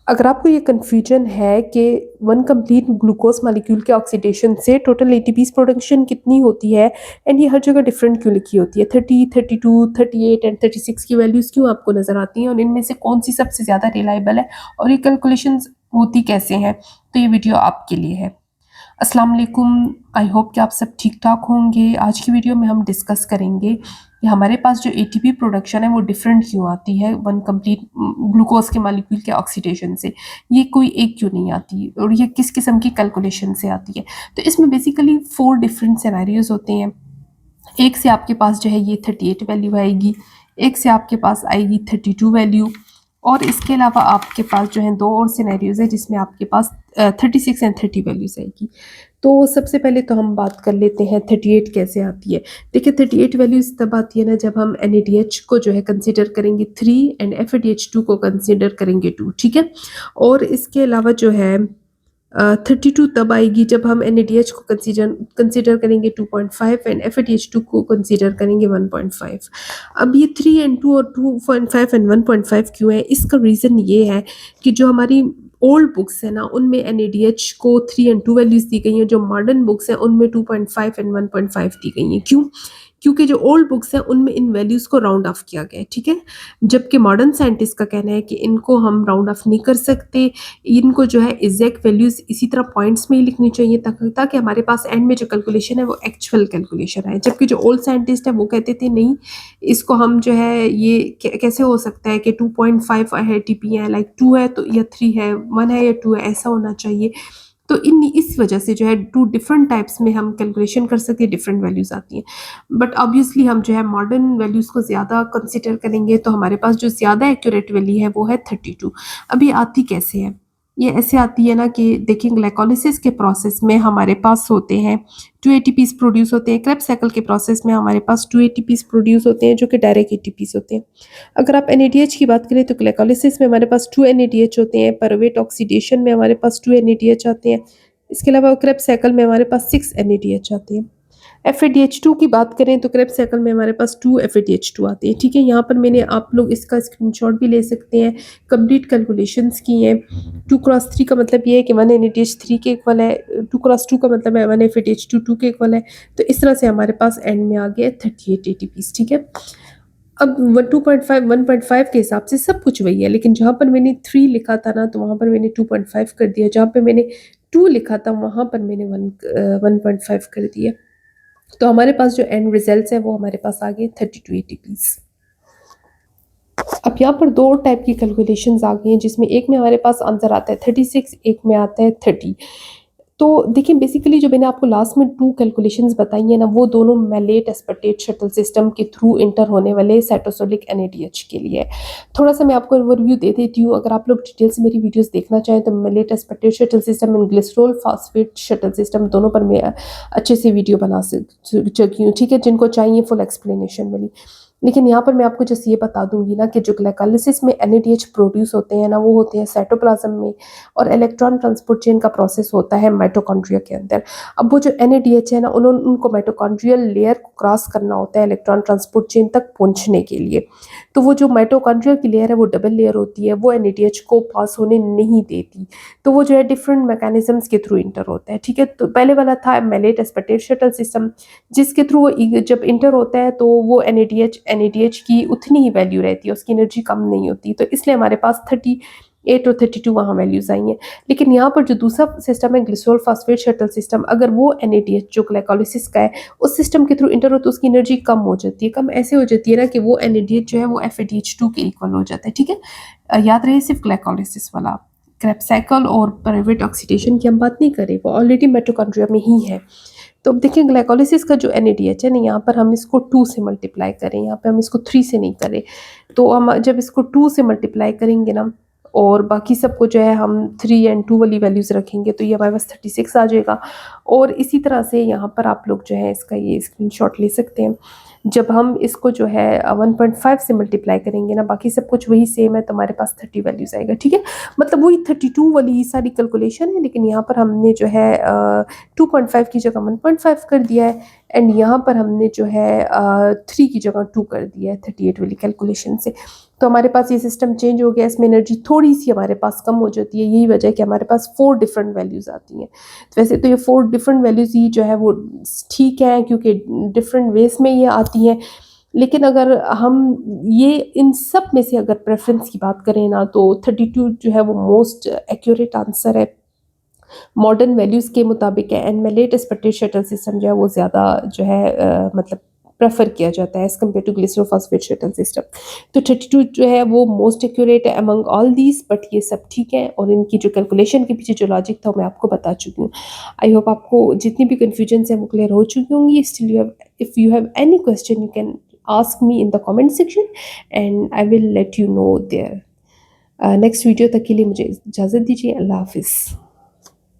अगर आपको ये कन्फ्यूजन है कि वन कंप्लीट ग्लूकोज मॉलिक्यूल के ऑक्सीडेशन से टोटल एटीपीज प्रोडक्शन कितनी होती है एंड ये हर जगह डिफरेंट क्यों लिखी होती है 30, 32, 38 एंड 36 की वैल्यूज़ क्यों आपको नज़र आती हैं और इनमें से कौन सी सबसे ज़्यादा रिलायबल है और ये कैलकुलेशंस होती कैसे हैं, तो ये वीडियो आपके लिए है। अस्सलाम वालेकुम, आई होप कि आप सब ठीक ठाक होंगे। आज की वीडियो में हम डिस्कस करेंगे कि हमारे पास जो एटीपी प्रोडक्शन है वो डिफरेंट क्यों आती है वन कंप्लीट ग्लूकोज के मॉलिक्यूल के ऑक्सीडेशन से। ये कोई एक क्यों नहीं आती और ये किस किस्म की कैलकुलेशन से आती है। तो इसमें बेसिकली 4 डिफरेंट सिनेरियोज होते हैं। एक से आपके पास जो है ये 38 वैल्यू आएगी, एक से आपके पास आएगी 32 वैल्यू, और इसके अलावा आपके पास जो है 2 और सिनेरियोज है जिसमें आपके पास 36 एंड 30 वैल्यूज आएगी। तो सबसे पहले तो हम बात कर लेते हैं 38 कैसे आती है। देखिए 38 वैल्यूज तब आती है ना जब हम NADH को जो है कंसीडर करेंगे 3 एंड FADH2 को कंसीडर करेंगे 2, ठीक है। और इसके अलावा जो है 32 तब आएगी जब हम NADH को कंसीडर करेंगे 2.5 एंड FADH2 को कंसीडर करेंगे 1.5। अब ये 3 एंड 2 और 2.5 एंड 1.5 क्यों है, इसका रीज़न ये है कि जो हमारी ओल्ड बुक्स है ना उनमें NADH को 3 एंड 2 वैल्यूज दी गई हैं, जो मॉडर्न बुक्स हैं उनमें 2.5 एंड 1.5 दी गई हैं। क्यों? क्योंकि जो ओल्ड बुक्स हैं उनमें इन वैल्यूज को राउंड ऑफ किया गया है, ठीक है। जबकि मॉडर्न साइंटिस्ट का कहना है कि इनको हम राउंड ऑफ नहीं कर सकते, इनको जो है एग्जैक्ट वैल्यूज इसी तरह पॉइंट्स में ही लिखनी चाहिए ताकि हमारे पास एंड में जो कैलकुलेशन है वो एक्चुअल कैलकुलेशन है। जबकि जो ओल्ड साइंटिस्ट है वो कहते थे नहीं, इसको हम जो है ये कैसे हो सकता है कि 2.5 है टीपी है, लाइक 2 है तो या 3 है, 1 है या 2 है, ऐसा होना चाहिए। तो इस वजह से जो है 2 डिफरेंट टाइप्स में हम कैलकुलेशन कर सकते हैं, डिफरेंट वैल्यूज आती हैं। बट ऑब्वियसली हम जो है मॉडर्न वैल्यूज को ज़्यादा कंसिडर करेंगे, तो हमारे पास जो ज़्यादा एक्यूरेट वैल्यू है वो है 32। अब ये आती कैसे है? ये ऐसे आती है ना कि देखिए ग्लाइकोलिसिस के प्रोसेस में हमारे पास होते हैं 2 एटीपीज प्रोड्यूस होते हैं। क्रेब्स साइकिल के प्रोसेस में हमारे पास 2 एटीपीज प्रोड्यूस होते हैं जो कि डायरेक्ट एटीपीज होते हैं। अगर आप NADH की बात करें तो ग्लाइकोलिसिस में हमारे पास 2 NADH होते हैं, पायरुवेट ऑक्सीडेशन में हमारे पास 2 NADH आते हैं। इसके अलावा क्रेब्स साइकिल में हमारे पास 6 NADH आते हैं। FADH2 की बात करें तो क्रेब्स साइकिल में हमारे पास 2 FADH2 आते हैं, ठीक है। यहाँ पर मैंने आप लोग इसका स्क्रीनशॉट भी ले सकते हैं, कंप्लीट कैलकुलेशंस की हैं। 2x3 का मतलब ये है कि 1 NADH 3 के इक्वल है, 2x2 का मतलब है 1 FADH2 2 के इक्वल है। तो इस तरह से हमारे पास एंड में आ गया 38 ATPs, ठीक है। अब 2.5 1.5 के हिसाब से सब कुछ वही है, लेकिन जहाँ पर मैंने 3 लिखा था ना तो वहाँ पर मैंने 2.5 कर दिया, जहाँ पे मैंने 2 लिखा था वहाँ पर मैंने 1.5 कर दिया। तो हमारे पास जो एंड रिजल्ट्स है वो हमारे पास आ गए 32 ATPs। अब यहाँ पर 2 टाइप की कैलकुलेशंस आ गई हैं, जिसमें एक में हमारे पास आंसर आता है 36, एक में आता है 30। तो देखिए बेसिकली जो मैंने आपको लास्ट में 2 कैलकुलेशंस बताई हैं ना, वो दोनों मैलेट एस्पर्टेट शटल सिस्टम के थ्रू इंटर होने वाले साइटोसोलिक NADH के लिए है। थोड़ा सा मैं आपको ओवरव्यू दे देती हूँ। अगर आप लोग डिटेल से मेरी वीडियोस देखना चाहें तो malate aspartate shuttle system and glycerol phosphate shuttle system दोनों पर मैं अच्छे से वीडियो बना चुकी हूँ, ठीक है। जिनको चाहिए फुल एक्सप्लेनेशन वाली, लेकिन यहाँ पर मैं आपको जस्ट ये बता दूंगी ना कि जो ग्लाइकोलिसिस में NADH प्रोड्यूस होते हैं ना वो होते हैं साइटोप्लाज्म में, और इलेक्ट्रॉन ट्रांसपोर्ट चेन का प्रोसेस होता है माइटोकॉन्ड्रिया के अंदर। अब वो जो NADH है ना उनको माइटोकॉन्ड्रियल लेयर को क्रॉस करना होता है इलेक्ट्रॉन ट्रांसपोर्ट चेन तक पहुँचने के लिए। तो वो जो माइटोकॉन्ड्रिया की लेयर है वो डबल लेयर होती है, वो NADH को पास होने नहीं देती। तो वो जो है डिफरेंट मैकेनिज्म्स के थ्रू इंटर होता है, ठीक है। तो पहले वाला था मैलेट एस्पर्टेट शटल सिस्टम, जिसके थ्रू वो जब इंटर होता है तो वो NADH की उतनी ही वैल्यू रहती है, उसकी एनर्जी कम नहीं होती। तो इसलिए हमारे पास 38 और 32 वहाँ वैल्यूज आई हैं। लेकिन यहाँ पर जो दूसरा सिस्टम है ग्लिसरॉल फॉस्फेट शटल सिस्टम, अगर वो NADH जो ग्लाइकोलिसिस का है उस सिस्टम के थ्रू इंटर हो तो उसकी एनर्जी कम हो जाती है। कम ऐसे हो जाती है ना कि वो NADH जो है वो FADH2 के इक्वल हो जाता है, ठीक है। याद रहे सिर्फ ग्लाइकोलिसिस वाला, क्रेब्स साइकिल और पायरुवेट ऑक्सीडेशन की हम बात नहीं करें, वो ऑलरेडी माइटोकॉन्ड्रिया में ही है। तो अब देखिए ग्लाइकोलिसिस का जो NADH है ना, यहाँ पर हम इसको 2 से मल्टीप्लाई करें, यहाँ पे हम इसको 3 से नहीं करें। तो हम जब इसको 2 से मल्टीप्लाई करेंगे ना और बाकी सबको जो है हम 3 एंड 2 वाली वैल्यूज़ रखेंगे तो ये हमारे पास 36 आ जाएगा। और इसी तरह से यहाँ पर आप लोग जो है इसका ये स्क्रीनशॉट ले सकते हैं। जब हम इसको जो है 1.5 से मल्टीप्लाई करेंगे ना, बाकी सब कुछ वही सेम है, तो हमारे पास 30 वैल्यूज़ आएगा, ठीक है। मतलब वही 32 वाली ही सारी कैलकुलेशन है, लेकिन यहाँ पर हमने जो है 2.5 की जगह 1.5 कर दिया है। एंड यहाँ पर हमने जो है 3 की जगह 2 कर दिया है 38 वाली कैलकुलेशन से। तो हमारे पास ये सिस्टम चेंज हो गया, इसमें एनर्जी थोड़ी सी हमारे पास कम हो जाती है, यही वजह है कि हमारे पास 4 डिफरेंट वैल्यूज़ आती हैं। तो वैसे तो ये 4 डिफरेंट वैल्यूज़ ही जो है वो ठीक है, क्योंकि डिफरेंट वेज में ये आती हैं। लेकिन अगर हम ये इन सब में से अगर प्रेफरेंस की बात करें ना, तो 32 जो है वो मोस्ट एक्यूरेट आंसर है, मॉडर्न वैल्यूज़ के मुताबिक है। एंड में लेटेस्ट पटेट शटल सिस्टम जो है वो ज़्यादा जो है मतलब प्रेफर किया जाता है as compare to glycerophosphate shuttle system. तो 32 जो है वो मोस्ट एक्यूरेट है अमंग ऑल दीज, बट ये सब ठीक है, और इनकी जो कैलकुलेशन के पीछे जो लॉजिक था वो मैं आपको बता चुकी हूँ। आई होप आपको जितनी भी कन्फ्यूजन है वो क्लियर हो चुकी होंगी। Still you have, if you have any question you can ask me in the comment section and I will let you know there. Next video तक के लिए मुझे इजाज़त दीजिए। अल्लाह हाफिज़।